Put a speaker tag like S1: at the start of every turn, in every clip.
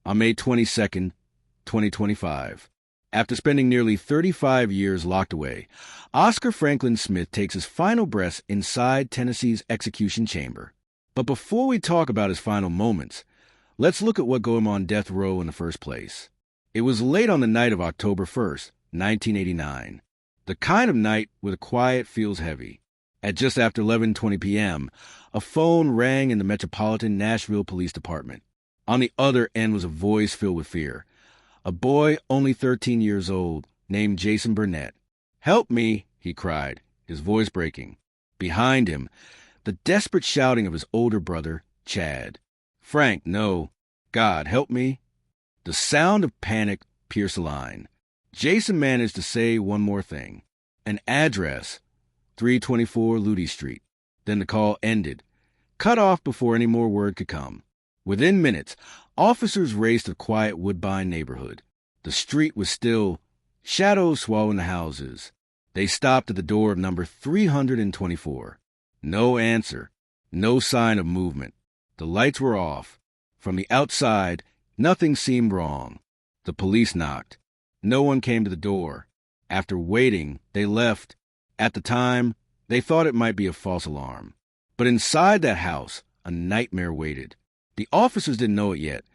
S1: on May 22nd, 2025. After spending nearly 35 years locked away, Oscar Franklin Smith takes his final breaths inside Tennessee's execution chamber. But before we talk about his final moments, let's look at what got him on death row in the first place. It was late on the night of October 1st, 1989. The kind of night where the quiet feels heavy. At just after 11:20 p.m., a phone rang in the Metropolitan Nashville Police Department. On the other end was a voice filled with fear. A boy only 13 years old, named Jason Burnett. "Help me," he cried, his voice breaking. Behind him, the desperate shouting of his older brother, Chad. "Frank, no. God, help me." The sound of panic pierced the line. Jason managed to say one more thing. An address, 324 Ludi Street. Then the call ended, cut off before any more word could come. Within minutes, officers raced to the quiet Woodbine neighborhood. The street was still, shadows swallowing the houses. They stopped at the door of number 324. No answer, no sign of movement. The lights were off. From the outside, nothing seemed wrong. The police knocked. No one came to the door. After waiting, they left. At the time, they thought it might be a false alarm. But inside that house, a nightmare waited. The officers didn't know it yet,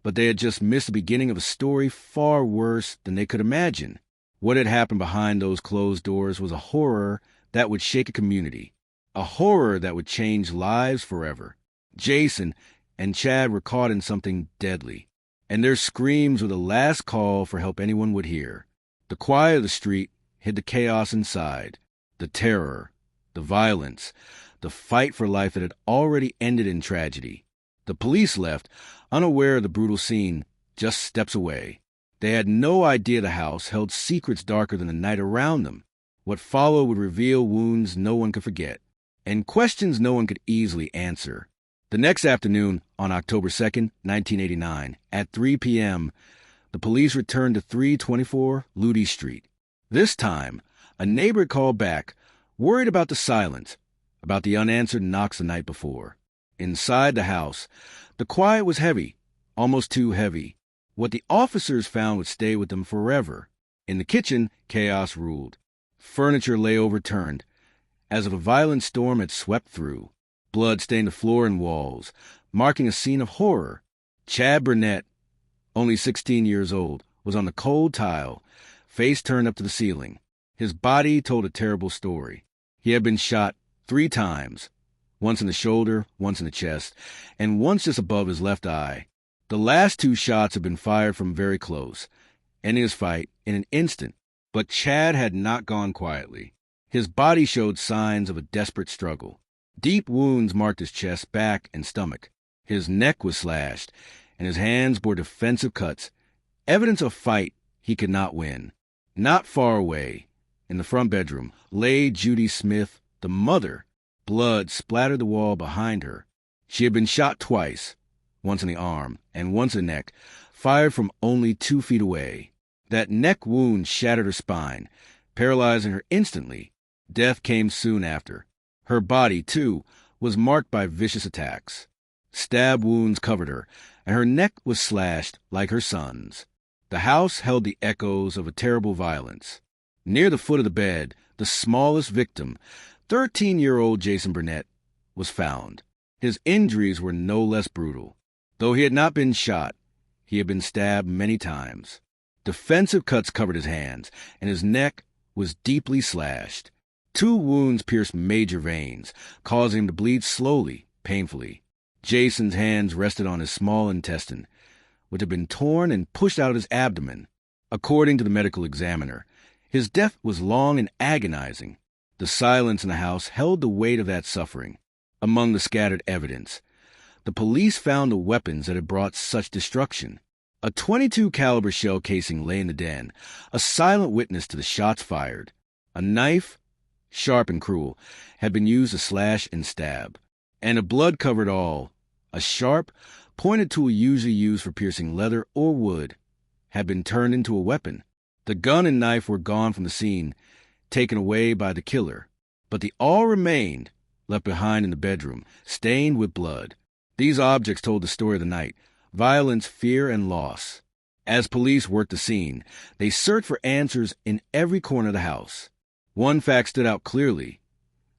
S1: but they had just missed the beginning of a story far worse than they could imagine. What had happened behind those closed doors was a horror that would shake a community, a horror that would change lives forever. Jason and Chad were caught in something deadly, and their screams were the last call for help anyone would hear. The quiet of the street hid the chaos inside, the terror, the violence, the fight for life that had already ended in tragedy. The police left, unaware of the brutal scene, just steps away. They had no idea the house held secrets darker than the night around them. What followed would reveal wounds no one could forget, and questions no one could easily answer. The next afternoon, on October 2nd, 1989, at 3 p.m., the police returned to 324 Ludi Street. This time, a neighbor called back, worried about the silence, about the unanswered knocks the night before. Inside the house, the quiet was heavy, almost too heavy. What the officers found would stay with them forever. In the kitchen, chaos ruled. Furniture lay overturned, as if a violent storm had swept through. Blood stained the floor and walls, marking a scene of horror. Chad Burnett, only 16 years old, was on the cold tile, face turned up to the ceiling. His body told a terrible story. He had been shot 3 times, once in the shoulder, once in the chest, and once just above his left eye. The last 2 shots had been fired from very close, ending his fight in an instant. But Chad had not gone quietly. His body showed signs of a desperate struggle. Deep wounds marked his chest, back, and stomach. His neck was slashed, and his hands bore defensive cuts, evidence of fight he could not win. Not far away, in the front bedroom, lay Judy Smith, the mother. Blood splattered the wall behind her. She had been shot twice, once in the arm and once in the neck, fired from only 2 feet away. That neck wound shattered her spine, paralyzing her instantly. Death came soon after. Her body, too, was marked by vicious attacks. Stab wounds covered her, and her neck was slashed like her son's. The house held the echoes of a terrible violence. Near the foot of the bed, the smallest victim, 13-year-old Jason Burnett, was found. His injuries were no less brutal. Though he had not been shot, he had been stabbed many times. Defensive cuts covered his hands, and his neck was deeply slashed. 2 wounds pierced major veins, causing him to bleed slowly, painfully. Jason's hands rested on his small intestine, which had been torn and pushed out of his abdomen. According to the medical examiner, his death was long and agonizing. The silence in the house held the weight of that suffering. Among the scattered evidence, the police found the weapons that had brought such destruction. A .22 caliber shell casing lay in the den, a silent witness to the shots fired. A knife, sharp and cruel, had been used to slash and stab. And a blood covered all. A sharp, pointed tool usually used for piercing leather or wood had been turned into a weapon. The gun and knife were gone from the scene, taken away by the killer. But the all remained, left behind in the bedroom, stained with blood. These objects told the story of the night, violence, fear, and loss. As police worked the scene, they searched for answers in every corner of the house. One fact stood out clearly.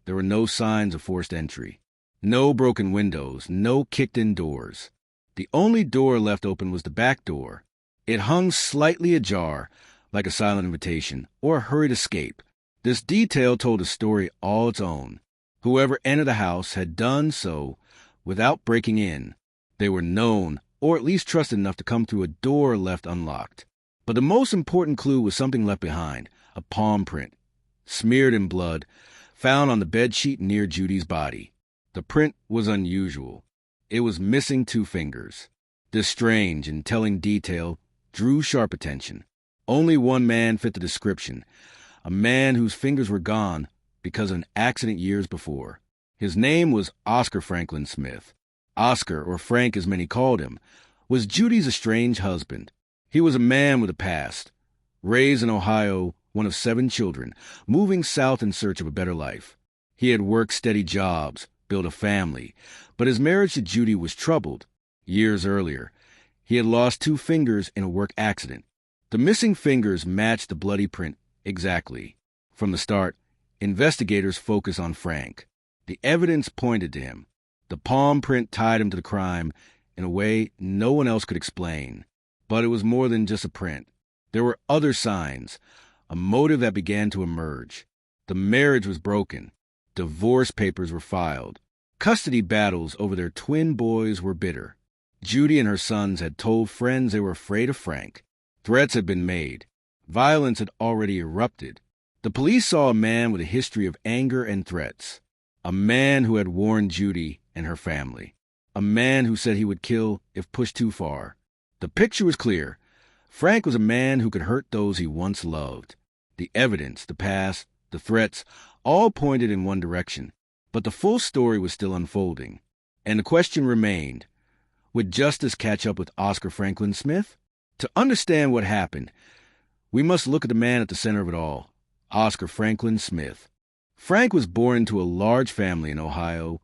S1: There were no signs of forced entry. No broken windows, no kicked-in doors. The only door left open was the back door. It hung slightly ajar, like a silent invitation or a hurried escape. This detail told a story all its own. Whoever entered the house had done so without breaking in. They were known, or at least trusted enough to come through a door left unlocked. But the most important clue was something left behind, a palm print, smeared in blood, found on the bedsheet near Judy's body. The print was unusual. It was missing 2 fingers. This strange and telling detail drew sharp attention. Only one man fit the description, a man whose fingers were gone because of an accident years before. His name was Oscar Franklin Smith. Oscar, or Frank as many called him, was Judy's estranged husband. He was a man with a past. Raised in Ohio, one of 7 children, moving south in search of a better life. He had worked steady jobs, built a family, but his marriage to Judy was troubled. Years earlier, he had lost 2 fingers in a work accident. The missing fingers matched the bloody print exactly. From the start, investigators focused on Frank. The evidence pointed to him. The palm print tied him to the crime in a way no one else could explain. But it was more than just a print. There were other signs, a motive that began to emerge. The marriage was broken. Divorce papers were filed. Custody battles over their twin boys were bitter. Judy and her sons had told friends they were afraid of Frank. Threats had been made. Violence had already erupted. The police saw a man with a history of anger and threats. A man who had warned Judy and her family. A man who said he would kill if pushed too far. The picture was clear. Frank was a man who could hurt those he once loved. The evidence, the past, the threats, all pointed in one direction. But the full story was still unfolding. And the question remained, would justice catch up with Oscar Franklin Smith? To understand what happened, we must look at the man at the center of it all, Oscar Franklin Smith. Frank was born into a large family in Ohio,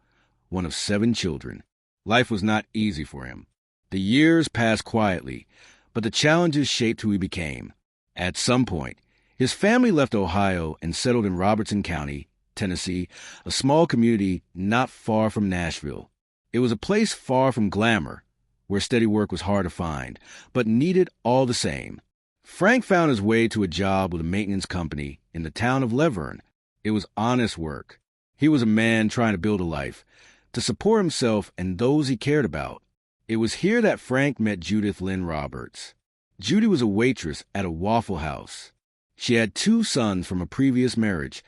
S1: one of 7 children. Life was not easy for him. The years passed quietly, but the challenges shaped who he became. At some point, his family left Ohio and settled in Robertson County, Tennessee, a small community not far from Nashville. It was a place far from glamour, where steady work was hard to find, but needed all the same. Frank found his way to a job with a maintenance company in the town of Levern. It was honest work. He was a man trying to build a life, to support himself and those he cared about. It was here that Frank met Judith Lynn Roberts. Judy was a waitress at a Waffle House. She had 2 sons from a previous marriage,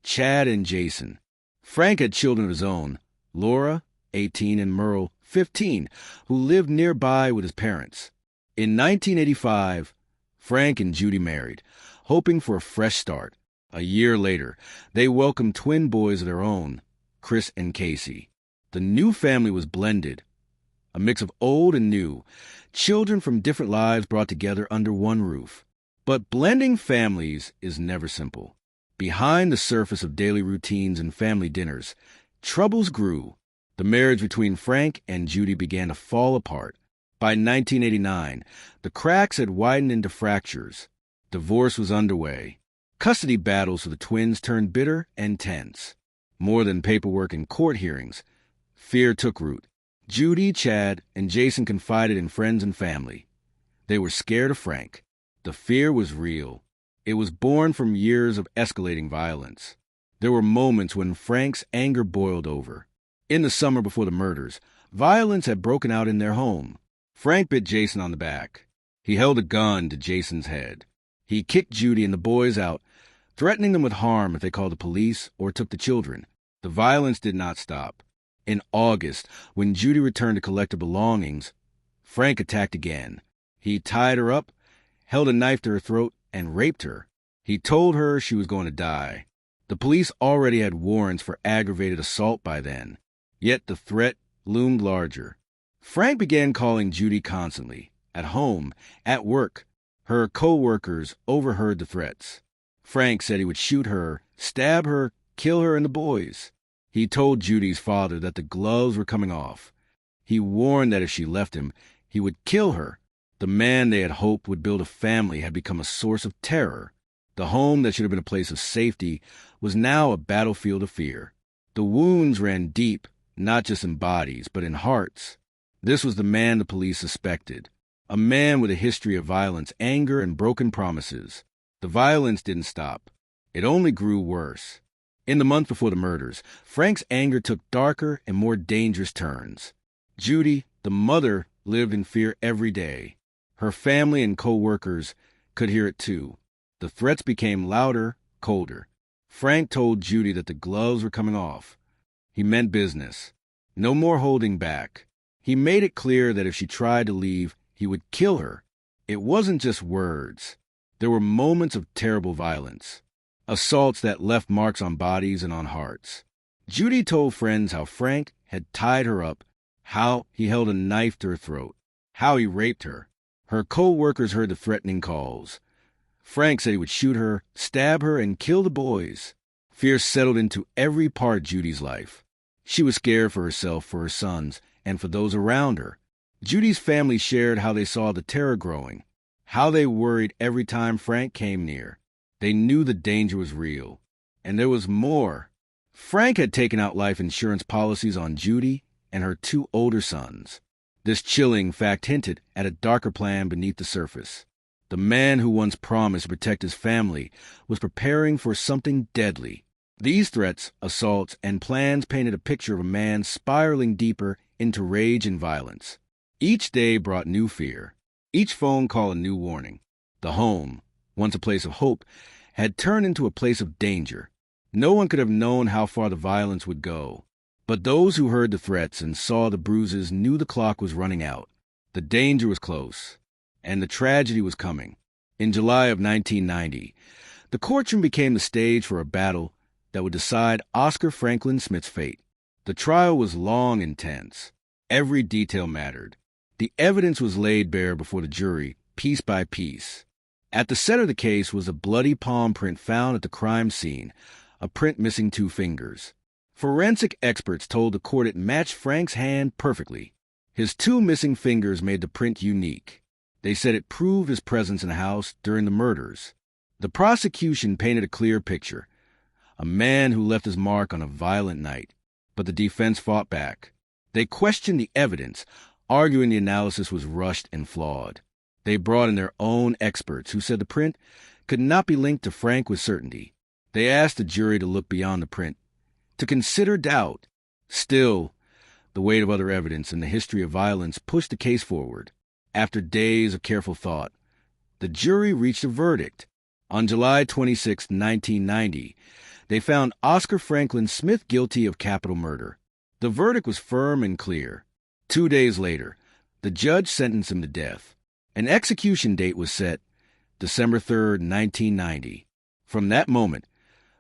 S1: Chad and Jason. Frank had children of his own, Laura, 18, and Merle, 15, who lived nearby with his parents. In 1985, Frank and Judy married, hoping for a fresh start. A year later, they welcomed twin boys of their own, Chris and Casey. The new family was blended, a mix of old and new, children from different lives brought together under one roof. But blending families is never simple. Behind the surface of daily routines and family dinners, troubles grew. The marriage between Frank and Judy began to fall apart. By 1989, the cracks had widened into fractures. Divorce was underway. Custody battles for the twins turned bitter and tense. More than paperwork and court hearings, fear took root. Judy, Chad, and Jason confided in friends and family. They were scared of Frank. The fear was real. It was born from years of escalating violence. There were moments when Frank's anger boiled over. In the summer before the murders, violence had broken out in their home. Frank bit Jason on the back. He held a gun to Jason's head. He kicked Judy and the boys out, threatening them with harm if they called the police or took the children. The violence did not stop. In August, when Judy returned to collect her belongings, Frank attacked again. He tied her up, held a knife to her throat, and raped her. He told her she was going to die. The police already had warrants for aggravated assault by then. Yet the threat loomed larger. Frank began calling Judy constantly. At home, at work. Her co-workers overheard the threats. Frank said he would shoot her, stab her, kill her and the boys. He told Judy's father that the gloves were coming off. He warned that if she left him, He would kill her. The man they had hoped would build a family had become a source of terror. The home that should have been a place of safety was now a battlefield of fear. The wounds ran deep, not just in bodies, but in hearts. This was the man the police suspected, a man with a history of violence, anger, and broken promises. The violence didn't stop. It only grew worse. In the month before the murders, Frank's anger took darker and more dangerous turns. Judy, the mother, lived in fear every day. Her family and co-workers could hear it too. The threats became louder, colder. Frank told Judy that the gloves were coming off. He meant business. No more holding back. He made it clear that if she tried to leave, he would kill her. It wasn't just words. There were moments of terrible violence. Assaults that left marks on bodies and on hearts. Judy told friends how Frank had tied her up, how he held a knife to her throat, how he raped her. Her co-workers heard the threatening calls. Frank said he would shoot her, stab her, and kill the boys. Fear settled into every part of Judy's life. She was scared for herself, for her sons, and for those around her. Judy's family shared how they saw the terror growing, how they worried every time Frank came near. They knew the danger was real. And there was more. Frank had taken out life insurance policies on Judy and her two older sons. This chilling fact hinted at a darker plan beneath the surface. The man who once promised to protect his family was preparing for something deadly. These threats, assaults, and plans painted a picture of a man spiraling deeper into rage and violence. Each day brought new fear. Each phone call a new warning. The home, once a place of hope, had turned into a place of danger. No one could have known how far the violence would go. But those who heard the threats and saw the bruises knew the clock was running out. The danger was close, and the tragedy was coming. In July of 1990, the courtroom became the stage for a battle that would decide Oscar Franklin Smith's fate. The trial was long and tense. Every detail mattered. The evidence was laid bare before the jury, piece by piece. At the center of the case was a bloody palm print found at the crime scene, a print missing 2 fingers. Forensic experts told the court it matched Frank's hand perfectly. His 2 missing fingers made the print unique. They said it proved his presence in the house during the murders. The prosecution painted a clear picture. A man who left his mark on a violent night. But the defense fought back. They questioned the evidence, arguing the analysis was rushed and flawed. They brought in their own experts who said the print could not be linked to Frank with certainty. They asked the jury to look beyond the print, to consider doubt. Still, the weight of other evidence and the history of violence pushed the case forward. After days of careful thought, the jury reached a verdict. On July 26, 1990, they found Oscar Franklin Smith guilty of capital murder. The verdict was firm and clear. 2 days later, the judge sentenced him to death. An execution date was set, December 3, 1990. From that moment,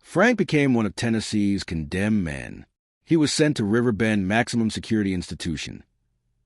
S1: Frank became one of Tennessee's condemned men. He was sent to Riverbend Maximum Security Institution,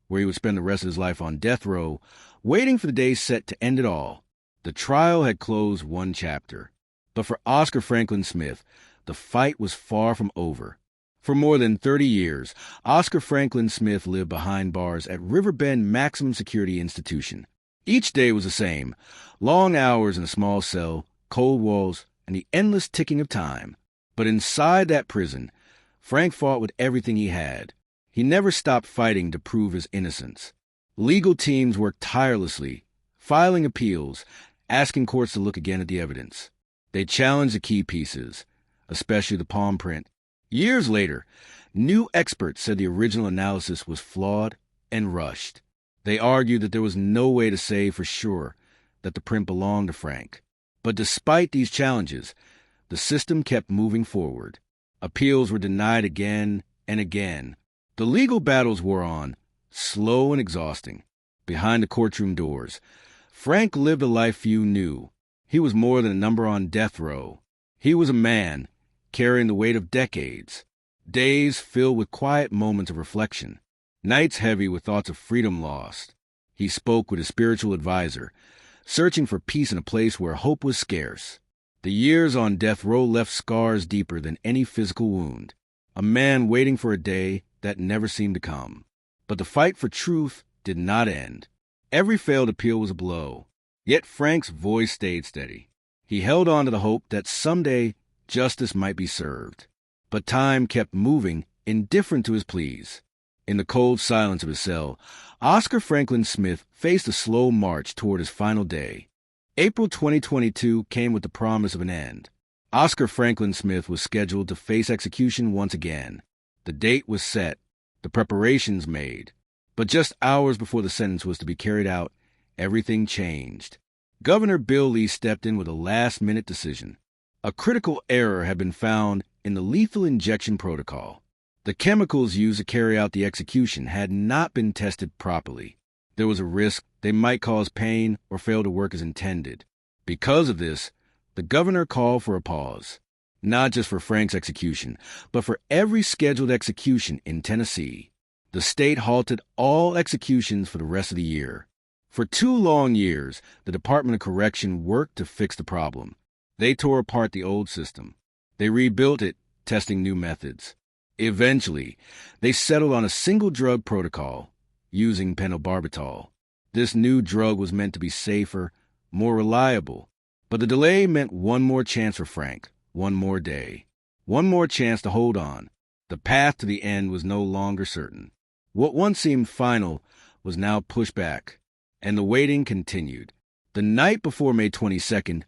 S1: where he would spend the rest of his life on death row, waiting for the day set to end it all. The trial had closed one chapter. But for Oscar Franklin Smith, the fight was far from over. For more than 30 years, Oscar Franklin Smith lived behind bars at Riverbend Maximum Security Institution. Each day was the same: long hours in a small cell, cold walls, and the endless ticking of time. But inside that prison, Frank fought with everything he had. He never stopped fighting to prove his innocence. Legal teams worked tirelessly, filing appeals, asking courts to look again at the evidence. They challenged the key pieces, especially the palm print. Years later, new experts said the original analysis was flawed and rushed. They argued that there was no way to say for sure that the print belonged to Frank. But despite these challenges, the system kept moving forward. Appeals were denied again and again. The legal battles wore on, slow and exhausting. Behind the courtroom doors, Frank lived a life few knew. He was more than a number on death row. He was a man, carrying the weight of decades. Days filled with quiet moments of reflection. Nights heavy with thoughts of freedom lost. He spoke with his spiritual advisor, searching for peace in a place where hope was scarce. The years on death row left scars deeper than any physical wound. A man waiting for a day that never seemed to come. But the fight for truth did not end. Every failed appeal was a blow. Yet Frank's voice stayed steady. He held on to the hope that someday justice might be served. But time kept moving, indifferent to his pleas. In the cold silence of his cell, Oscar Franklin Smith faced a slow march toward his final day. April 2022 came with the promise of an end. Oscar Franklin Smith was scheduled to face execution once again. The date was set, the preparations made. But just hours before the sentence was to be carried out, everything changed. Governor Bill Lee stepped in with a last-minute decision. A critical error had been found in the lethal injection protocol. The chemicals used to carry out the execution had not been tested properly. There was a risk they might cause pain or fail to work as intended. Because of this, the governor called for a pause, not just for Frank's execution, but for every scheduled execution in Tennessee. The state halted all executions for the rest of the year. For 2 long years, the Department of Correction worked to fix the problem. They tore apart the old system. They rebuilt it, testing new methods. Eventually, they settled on a single drug protocol, using pentobarbital. This new drug was meant to be safer, more reliable. But the delay meant one more chance for Frank, one more day. One more chance to hold on. The path to the end was no longer certain. What once seemed final was now pushed back, and the waiting continued. The night before May 22nd,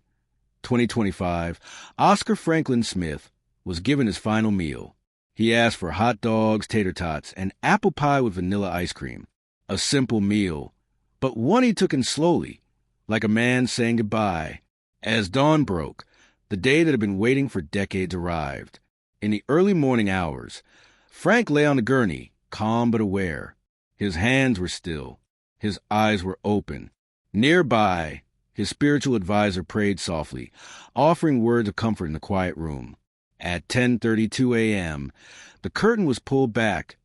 S1: 2025, Oscar Franklin Smith was given his final meal. He asked for hot dogs, tater tots, and apple pie with vanilla ice cream. A simple meal, but one he took in slowly, like a man saying goodbye. As dawn broke, the day that had been waiting for decades arrived. In the early morning hours, Frank lay on the gurney, calm but aware. His hands were still. His eyes were open. Nearby, his spiritual advisor prayed softly, offering words of comfort in the quiet room. At 10:32 a.m., the curtain was pulled back,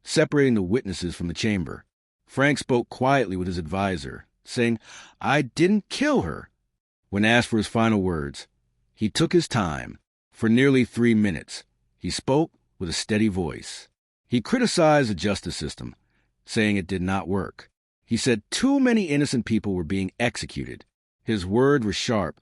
S1: separating the witnesses from the chamber. Frank spoke quietly with his advisor, saying, "I didn't kill her." When asked for his final words, he took his time. For nearly 3 minutes, he spoke with a steady voice. He criticized the justice system, saying it did not work. He said too many innocent people were being executed. His words were sharp,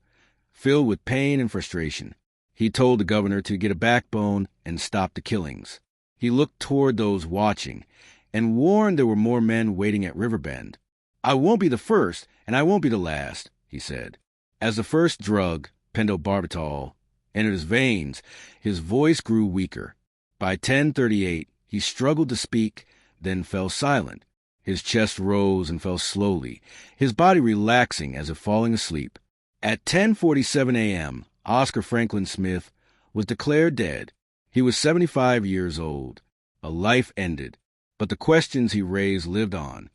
S1: filled with pain and frustration. He told the governor to get a backbone and stop the killings. He looked toward those watching and warned there were more men waiting at Riverbend. "I won't be the first, and I won't be the last," he said. As the first drug, pentobarbital, entered his veins, his voice grew weaker. By 10:38, he struggled to speak, then fell silent. His chest rose and fell slowly, his body relaxing as if falling asleep. At 10:47 a.m., Oscar Franklin Smith was declared dead. He was 75 years old. A life ended, but the questions he raised lived on.